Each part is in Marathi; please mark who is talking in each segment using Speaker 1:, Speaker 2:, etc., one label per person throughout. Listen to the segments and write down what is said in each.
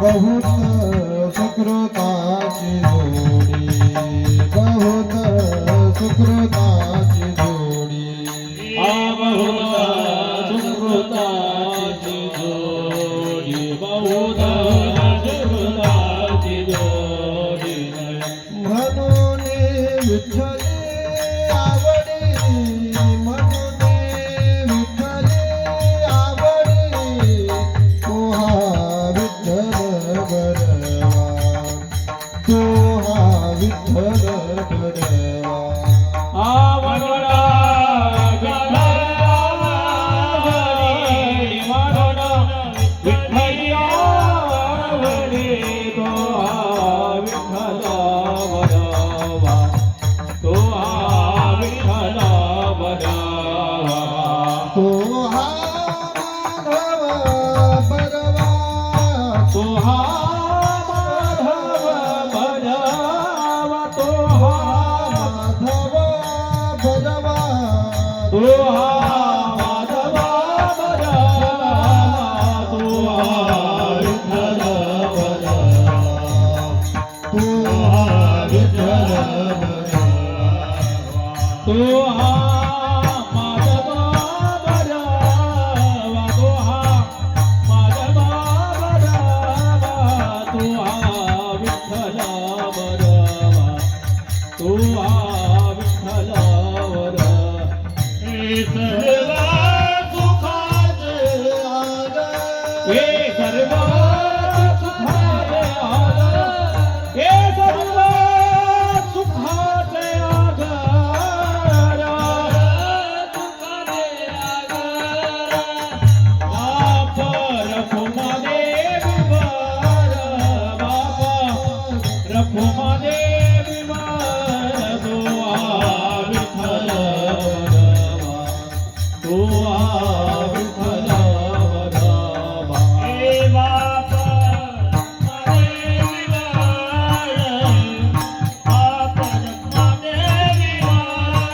Speaker 1: बहुत सुकृताची जोडी, बहुत सुकृताची जोडी,
Speaker 2: बहुत सुकृताची जोडी, बहुत सुकृताची जोडी.
Speaker 1: म्हणून विठ्ठली आवडी, म्हणून विठ्ठली आवडी, तुहा विठ्ठल बरवा, तुहा विठ्ठल बरवा.
Speaker 2: आवडा विठ्ठली म्हणून विठ्ठली आवडी, तुहा विठ्ठल बरवा, तुहा विठ्ठल बरवा.
Speaker 1: तुहा माधव बरवा,
Speaker 2: तुहा माधव बरवा, तुहा
Speaker 1: माधव बरवा,
Speaker 2: तुहा माधव बरवा, तुहा विठ्ठल बरवा,
Speaker 1: तुहा विठ्ठल बरवा.
Speaker 2: तुहा माधव बरवा, तुहा माधव बरवा, तुहा विठ्ठल बरवा, तुहा विठ्ठल बरवा. हे सर्व सुखाचे आधार, हे सर्व सुखाचे आधार, बाप रखुमादेवी वर, बाप रखुमादेवी वर, तुहा विठ्ठल बरवा, तुहा विठ्ठल बरवा. हे बाप रखुमादेवी वर, बाप रखुमादेवी वर,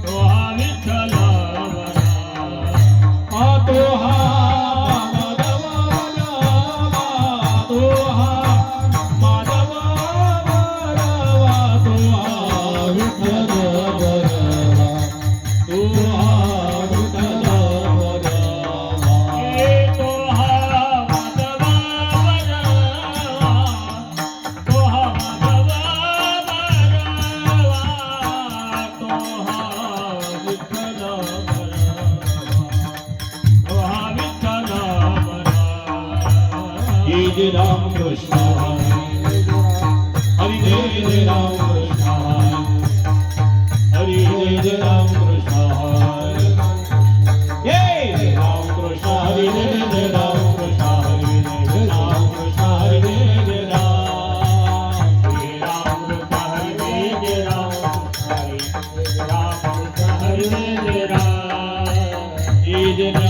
Speaker 2: तुहा विठ्ठल बरवा, तुहा माधव बरवा, तुहा माधव बरवा, तुहा विठ्ठल बरवा, तुहा विठ्ठल बरवा. हे तुहा माधव बरवा, तुहा माधव बरवा, तुहा विठ्ठल बरवा, तुहा विठ्ठल बरवा. जय जय राम कृष्ण हरी, जय जय राम कृष्ण हरी, जय जय राम कृष्ण हरी, जय जय राम कृष्ण हरी, जय जय राम कृष्ण हरी, जय जय राम कृष्ण हरी, जय जय राम कृष्ण हरी, जय राम कृष्ण हरी, जय जय राम कृष्ण हरी, हरी जय राम, जय जय